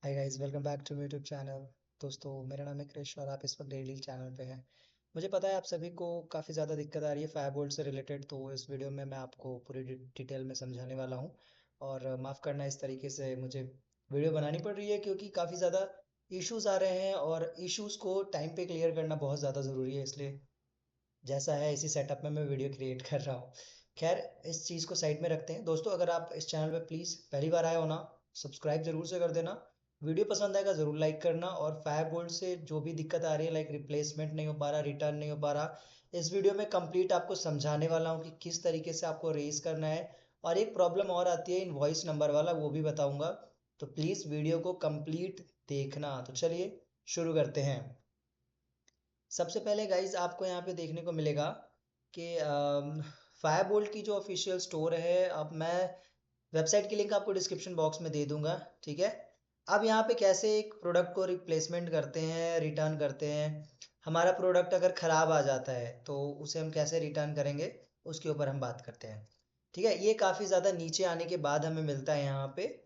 Hi guys, welcome back to YouTube channel. दोस्तों, मेरा नाम है क्रिश और आप इस वक्त डेली चैनल पे हैं। मुझे पता है आप सभी को काफ़ी ज़्यादा दिक्कत आ रही है फायरबोल्ट से रिलेटेड, तो इस वीडियो में मैं आपको पूरी डिटेल में समझाने वाला हूँ। और माफ़ करना, इस तरीके से मुझे वीडियो बनानी पड़ रही है क्योंकि काफ़ी ज़्यादा इश्यूज आ रहे हैं और इश्यूज को टाइम पे क्लियर करना बहुत ज़्यादा ज़रूरी है, इसलिए जैसा है इसी सेटअप में मैं वीडियो क्रिएट कर रहा हूँ। खैर, इस चीज़ को साइड में रखते हैं। दोस्तों, अगर आप इस चैनल पे प्लीज़ पहली बार आए हो ना, सब्सक्राइब ज़रूर से कर देना। वीडियो पसंद आएगा ज़रूर लाइक करना, और फायर बोल्ट से जो भी दिक्कत आ रही है, लाइक रिप्लेसमेंट नहीं हो पा रहा, रिटर्न नहीं हो पा रहा, इस वीडियो में कंप्लीट आपको समझाने वाला हूँ कि किस तरीके से आपको रेज करना है। और एक प्रॉब्लम और आती है इनवॉइस नंबर वाला, वो भी बताऊँगा। तो प्लीज़ वीडियो को कंप्लीट देखना। तो चलिए शुरू करते हैं। सबसे पहले गाइज आपको यहाँ पे देखने को मिलेगा कि फायरबोल्ट की जो ऑफिशियल स्टोर है, अब मैं वेबसाइट की लिंक आपको डिस्क्रिप्शन बॉक्स में दे दूंगा, ठीक है। अब यहाँ पे कैसे एक प्रोडक्ट को रिप्लेसमेंट करते हैं, रिटर्न करते हैं। हमारा प्रोडक्ट अगर ख़राब आ जाता है तो उसे हम कैसे रिटर्न करेंगे, उसके ऊपर हम बात करते हैं, ठीक है। ये काफ़ी ज़्यादा नीचे आने के बाद हमें मिलता है यहाँ पे।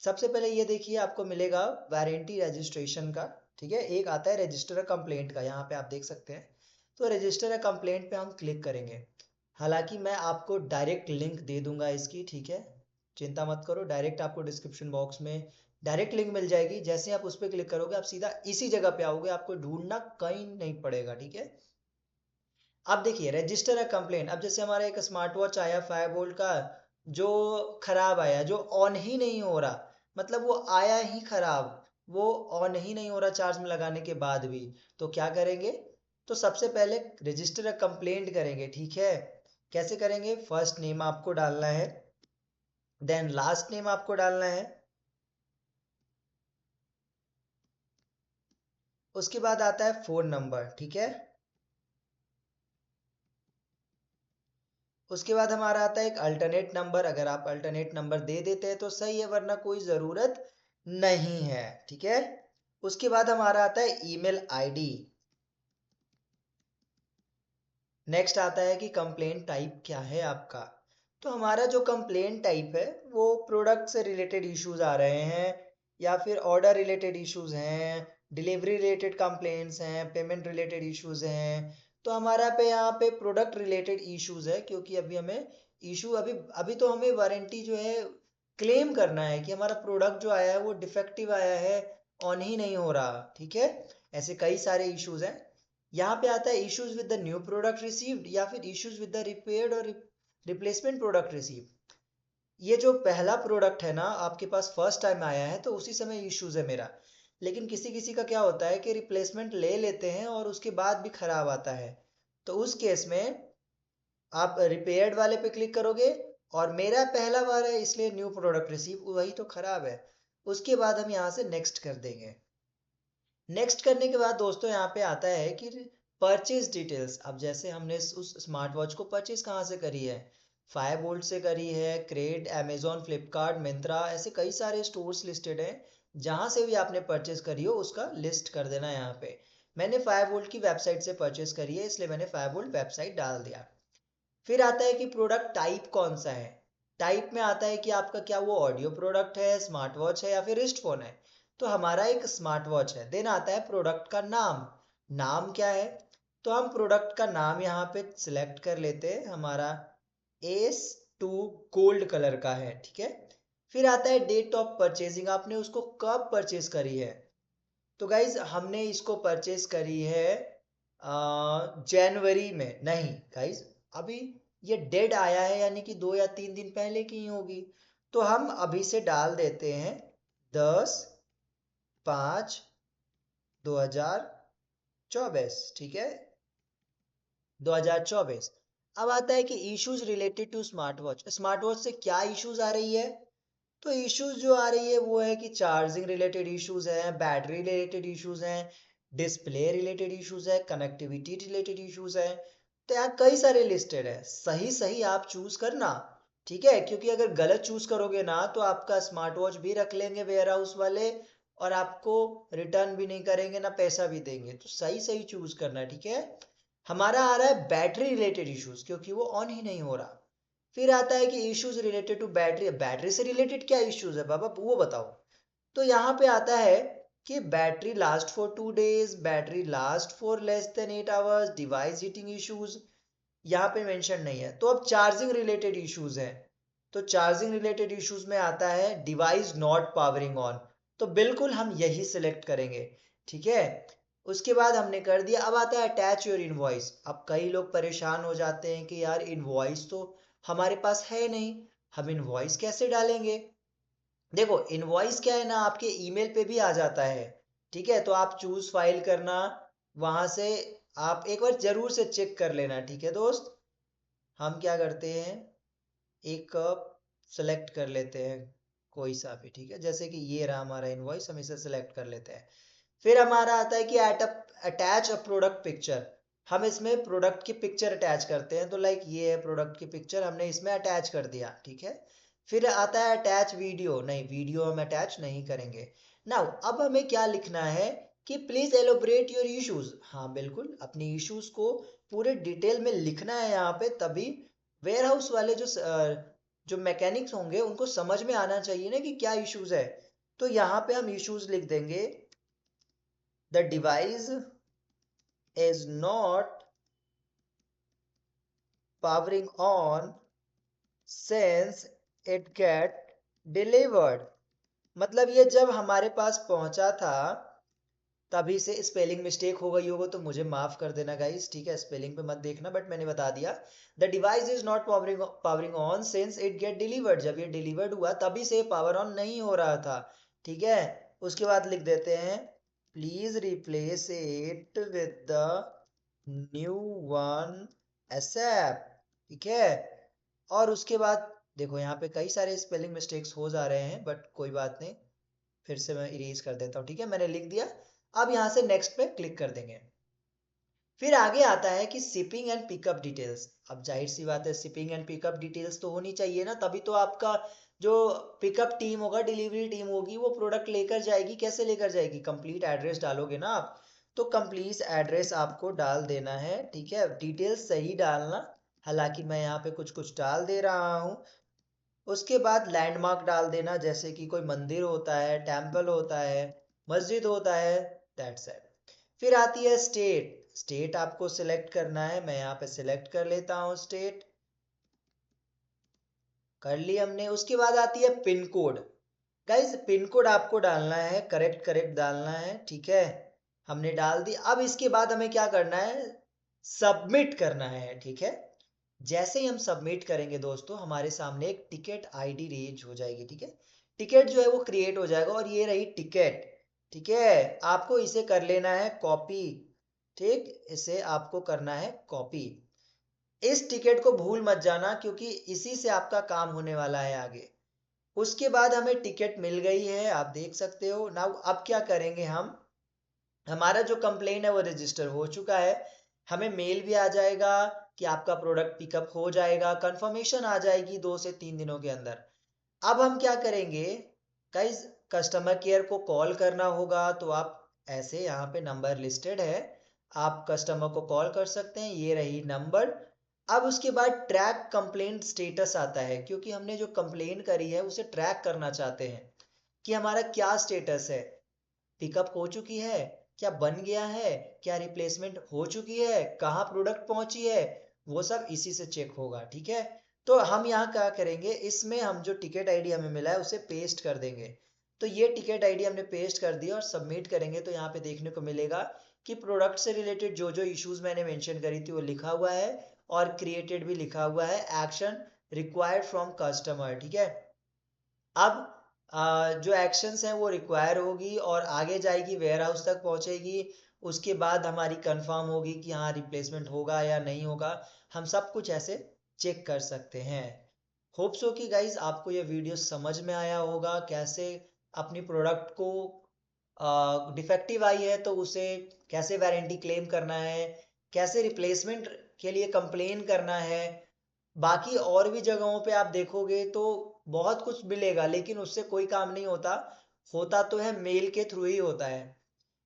सबसे पहले ये देखिए, आपको मिलेगा वारंटी रजिस्ट्रेशन का, ठीक है। एक आता है रजिस्टर अ कंप्लेंट का, यहाँ पे आप देख सकते हैं। तो रजिस्टर अ कंप्लेंट पे हम क्लिक करेंगे। हालांकि मैं आपको डायरेक्ट लिंक दे दूंगा इसकी, ठीक है। चिंता मत करो, डायरेक्ट आपको डिस्क्रिप्शन बॉक्स में डायरेक्ट लिंक मिल जाएगी। जैसे आप उस पर क्लिक करोगे, आप सीधा इसी जगह पे आओगे, आपको ढूंढना कहीं नहीं पड़ेगा, ठीक है। अब देखिए, रजिस्टर अ कंप्लेंट। अब जैसे हमारा एक स्मार्ट वॉच आया फायरबोल्ट का, जो खराब आया, जो ऑन ही नहीं हो रहा, मतलब वो आया ही खराब, वो ऑन ही नहीं हो रहा चार्ज में लगाने के बाद भी। तो क्या करेंगे? तो सबसे पहले रजिस्टर अ कंप्लेंट करेंगे, ठीक है। कैसे करेंगे? फर्स्ट नेम आपको डालना है, देन लास्ट नेम आपको डालना है, उसके बाद आता है फोन नंबर, ठीक है। उसके बाद हमारा आता है एक अल्टरनेट नंबर। अगर आप अल्टरनेट नंबर दे देते हैं तो सही है, वरना कोई ज़रूरत नहीं है, ठीक है। उसके बाद हमारा आता है ईमेल आईडी। नेक्स्ट आता है कि कंप्लेंट टाइप क्या है आपका। तो हमारा जो कंप्लेंट टाइप है वो प्रोडक्ट से रिलेटेड इश्यूज आ रहे हैं, या फिर ऑर्डर रिलेटेड इश्यूज हैं, डिलीवरी रिलेटेड कंप्लेंट्स हैं, पेमेंट रिलेटेड इश्यूज हैं। तो हमारा पे यहाँ पे प्रोडक्ट रिलेटेड इश्यूज है, क्योंकि अभी हमें इशू अभी अभी तो हमें वारंटी जो है क्लेम करना है कि हमारा प्रोडक्ट जो आया है वो डिफेक्टिव आया है, ऑन ही नहीं हो रहा, ठीक है। ऐसे कई सारे इश्यूज हैं। यहाँ पे आता है issues with the new product received, या फिर इश्यूज विद द रिपेयर्ड और रिप्लेसमेंट प्रोडक्ट रिसीव्ड। ये जो पहला प्रोडक्ट है ना, आपके पास फर्स्ट टाइम आया है तो उसी समय इश्यूज है मेरा। लेकिन किसी किसी का क्या होता है कि रिप्लेसमेंट ले लेते हैं और उसके बाद भी खराब आता है। तो उस केस में आप रिपेयर्ड वाले पे क्लिक करोगे, और मेरा पहला बार है इसलिए न्यू प्रोडक्ट रिसीव, वही तो खराब है। उसके बाद हम यहाँ से नेक्स्ट कर देंगे। नेक्स्ट करने के बाद दोस्तों यहाँ पे आता है कि परचेज डिटेल्स। अब जैसे हमने उस स्मार्ट वॉच को परचेज कहाँ से करी है, फायरबोल्ट से करी है, क्रेड, अमेजोन, फ्लिपकार्ट, मिंत्रा, ऐसे कई सारे स्टोर्स लिस्टेड हैं। जहाँ से भी आपने परचेज करी हो उसका लिस्ट कर देना यहाँ पे। मैंने फायरबोल्ट की वेबसाइट से परचेज करी है, इसलिए मैंने फायरबोल्ट वेबसाइट डाल दिया। फिर आता है कि प्रोडक्ट टाइप कौन सा है। टाइप में आता है कि आपका क्या वो ऑडियो प्रोडक्ट है, स्मार्ट वॉच है, या फिर रिस्ट फोन है। तो हमारा एक स्मार्ट वॉच है। देन आता है प्रोडक्ट का नाम। नाम क्या है? तो हम प्रोडक्ट का नाम यहाँ पे सिलेक्ट कर लेते हैं, हमारा एस टू गोल्ड कलर का है, ठीक है। फिर आता है डेट ऑफ परचेजिंग, आपने उसको कब परचेज करी है। तो गाइज हमने इसको परचेज करी है जनवरी में। नहीं गाइज, अभी ये डेड आया है, यानी कि 2 या 3 दिन पहले की ही होगी। तो हम अभी से डाल देते हैं 10/5/2024, ठीक है। 2024। अब आता है कि issues related to smart watch. Smart watch से क्या इश्यूज आ रही है? तो इश्यूज जो आ रही है वो है कि चार्जिंग रिलेटेड इश्यूज हैं, बैटरी रिलेटेड इश्यूज हैं, डिस्प्ले रिलेटेड इश्यूज है, कनेक्टिविटी रिलेटेड इश्यूज है। तो यहाँ कई सारे लिस्टेड है। सही सही आप चूज करना, ठीक है। क्योंकि अगर गलत चूज करोगे ना तो आपका स्मार्ट वॉच भी रख लेंगे वेयर हाउस वाले, और आपको रिटर्न भी नहीं करेंगे ना पैसा भी देंगे। तो सही सही चूज करना, ठीक है। हमारा आ रहा है बैटरी रिलेटेड इश्यूज, क्योंकि वो ऑन ही नहीं हो रहा। फिर आता है कि issues related to battery. Battery से रिलेटेड क्या इश्यूज है बाबा, वो बताओ। तो यहाँ पे आता है कि battery last for 2 days, battery last for less than 8 hours, device heating issues यहाँ पे मेंशन नहीं है। तो अब चार्जिंग रिलेटेड इश्यूज हैं, तो चार्जिंग रिलेटेड इश्यूज में आता है डिवाइस नॉट पावरिंग ऑन, तो बिल्कुल हम यही सिलेक्ट करेंगे, ठीक है। उसके बाद हमने कर दिया। अब आता है अटैच योर इनवॉइस। अब कई लोग परेशान हो जाते हैं कि यार इनवॉइस तो हमारे पास है नहीं, हम इनवॉइस कैसे डालेंगे। देखो इनवॉइस क्या है ना, आपके ईमेल पे भी आ जाता है, ठीक है। तो आप चूज फाइल करना, वहां से आप एक बार जरूर से चेक कर लेना, ठीक है दोस्त। हम क्या करते हैं, एक सेलेक्ट कर लेते हैं कोई सा भी, ठीक है। जैसे कि ये रहा हमारा इनवॉइस, हम इसे सेलेक्ट कर लेते हैं। फिर हमारा आता है कि अटैच अ प्रोडक्ट पिक्चर। हम इसमें प्रोडक्ट की पिक्चर अटैच करते हैं, तो लाइक ये है प्रोडक्ट की पिक्चर, हमने इसमें अटैच कर दिया, ठीक है। फिर आता है अटैच वीडियो। नहीं, वीडियो हम अटैच नहीं करेंगे। नाउ अब हमें क्या लिखना है कि प्लीज एलोबरेट योर इश्यूज। हाँ बिल्कुल, अपनी इश्यूज को पूरे डिटेल में लिखना है यहाँ पे, तभी वेयर हाउस वाले जो मैकेनिक्स होंगे उनको समझ में आना चाहिए ना कि क्या इश्यूज है। तो यहाँ पे हम इश्यूज लिख देंगे, the device is not powering on since it get delivered। मतलब ये जब हमारे पास पहुंचा था तभी से स्पेलिंग मिस्टेक हो गई होगा, तो मुझे माफ कर देना गाइस, ठीक है। स्पेलिंग पे मत देखना, बट मैंने बता दिया। The device is not powering on since it get delivered. जब ये डिलीवर्ड हुआ तभी से पावर ऑन नहीं हो रहा था, ठीक है। उसके बाद लिख देते हैं please replace it with the new one ASAP, ठीक है। और उसके बाद देखो यहाँ पे कई सारे स्पेलिंग मिस्टेक्स हो जा रहे हैं, बट कोई बात नहीं, फिर से मैं इरेज कर देता हूँ, ठीक है। मैंने लिख दिया। अब यहाँ से नेक्स्ट पे क्लिक कर देंगे। फिर आगे आता है कि शिपिंग एंड पिकअप डिटेल्स। अब जाहिर सी बात है, शिपिंग एंड पिकअप डिटेल्स तो होनी चाहिए ना, तभी तो आपका जो पिकअप टीम होगा, डिलीवरी टीम होगी, वो प्रोडक्ट लेकर जाएगी। कैसे लेकर जाएगी, कंप्लीट एड्रेस डालोगे ना आप, तो कंप्लीट एड्रेस आपको डाल देना है, ठीक है। डिटेल्स सही डालना, हालांकि मैं यहाँ पे कुछ कुछ डाल दे रहा हूँ। उसके बाद लैंडमार्क डाल देना, जैसे कि कोई मंदिर होता है, टेम्पल होता है, मस्जिद होता है, दैट्स इट। फिर आती है स्टेट। स्टेट आपको सिलेक्ट करना है, मैं यहाँ पे सिलेक्ट कर लेता हूँ स्टेट, कर ली हमने। उसके बाद आती है pin code. Guys pin code आपको डालना है, करेक्ट करेक्ट डालना है, ठीक है। हमने डाल दी। अब इसके बाद हमें क्या करना है, सबमिट करना है, ठीक है। जैसे ही हम सबमिट करेंगे दोस्तों, हमारे सामने एक टिकट आईडी रेज हो जाएगी, ठीक है। टिकट जो है वो क्रिएट हो जाएगा, और ये रही टिकट, ठीक है। आपको इसे कर लेना है कॉपी, ठीक, इसे आपको करना है कॉपी। इस टिकट को भूल मत जाना, क्योंकि इसी से आपका काम होने वाला है आगे। उसके बाद हमें टिकट मिल गई है, आप देख सकते हो। नाउ अब क्या करेंगे हम, हमारा जो कंप्लेन है वो रजिस्टर हो चुका है, हमें मेल भी आ जाएगा कि आपका प्रोडक्ट पिकअप हो जाएगा, कंफर्मेशन आ जाएगी 2 से 3 दिनों के अंदर। अब हम क्या करेंगे गाइस, कस्टमर केयर को कॉल करना होगा। तो आप ऐसे, यहाँ पे नंबर लिस्टेड है, आप कस्टमर को कॉल कर सकते हैं, ये रही नंबर। अब उसके बाद ट्रैक कंप्लेंट स्टेटस आता है, क्योंकि हमने जो कंप्लेन करी है उसे ट्रैक करना चाहते हैं कि हमारा क्या स्टेटस है, पिकअप हो चुकी है, क्या बन गया है, क्या रिप्लेसमेंट हो चुकी है, कहाँ प्रोडक्ट पहुंची है, वो सब इसी से चेक होगा, ठीक है। तो हम यहाँ क्या करेंगे, इसमें हम जो टिकट आईडी हमें मिला है उसे पेस्ट कर देंगे। तो ये टिकट आईडी हमने पेस्ट कर दी और सबमिट करेंगे, तो यहाँ पे देखने को मिलेगा कि प्रोडक्ट से रिलेटेड जो जो इश्यूज मैंने मेंशन करी थी वो लिखा हुआ है, और क्रिएटेड भी लिखा हुआ है, एक्शन रिक्वायर्ड फ्रॉम कस्टमर, ठीक है। अब जो एक्शंस हैं वो रिक्वायर होगी और आगे जाएगी, वेयर हाउस तक पहुंचेगी। उसके बाद हमारी कंफर्म होगी कि हाँ रिप्लेसमेंट होगा या नहीं होगा। हम सब कुछ ऐसे चेक कर सकते हैं। होप सो कि गाइज आपको ये वीडियो समझ में आया होगा, कैसे अपनी प्रोडक्ट को डिफेक्टिव आई है तो उसे कैसे वारंटी क्लेम करना है, कैसे रिप्लेसमेंट के लिए कंप्लेन करना है। बाकी और भी जगहों पे आप देखोगे तो बहुत कुछ मिलेगा, लेकिन उससे कोई काम नहीं होता। होता तो है मेल के थ्रू ही होता है।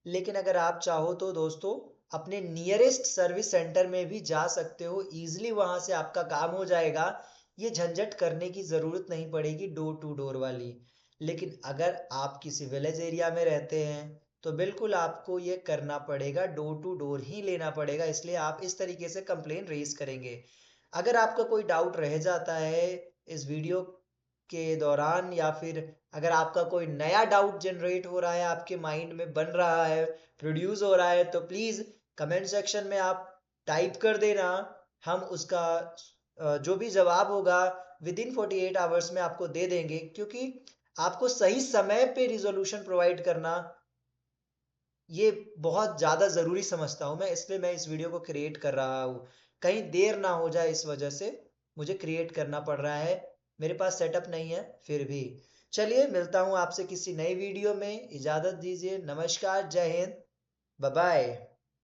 लेकिन अगर आप चाहो तो दोस्तों अपने नियरेस्ट सर्विस सेंटर में भी जा सकते हो, इजीली वहां से आपका काम हो जाएगा। ये झंझट करने की जरूरत नहीं पड़ेगी डोर टू डोर वाली। लेकिन अगर आप किसी विलेज एरिया में रहते हैं तो बिल्कुल आपको ये करना पड़ेगा, डोर टू डोर ही लेना पड़ेगा, इसलिए आप इस तरीके से कंप्लेन रेज करेंगे। अगर आपका कोई डाउट रह जाता है इस वीडियो के दौरान, या फिर अगर आपका कोई नया डाउट जनरेट हो रहा है, आपके माइंड में बन रहा है, प्रोड्यूस हो रहा है, तो प्लीज़ कमेंट सेक्शन में आप टाइप कर देना। हम उसका जो भी जवाब होगा विद इन 48 आवर्स में आपको दे देंगे, क्योंकि आपको सही समय पे रिजोल्यूशन प्रोवाइड करना ये बहुत ज़्यादा ज़रूरी समझता हूँ मैं, इसलिए मैं इस वीडियो को क्रिएट कर रहा हूँ। कहीं देर ना हो जाए इस वजह से मुझे क्रिएट करना पड़ रहा है, मेरे पास सेटअप नहीं है फिर भी। चलिए मिलता हूँ आपसे किसी नई वीडियो में, इजाज़त दीजिए, नमस्कार, जय हिंद, बाय बाय।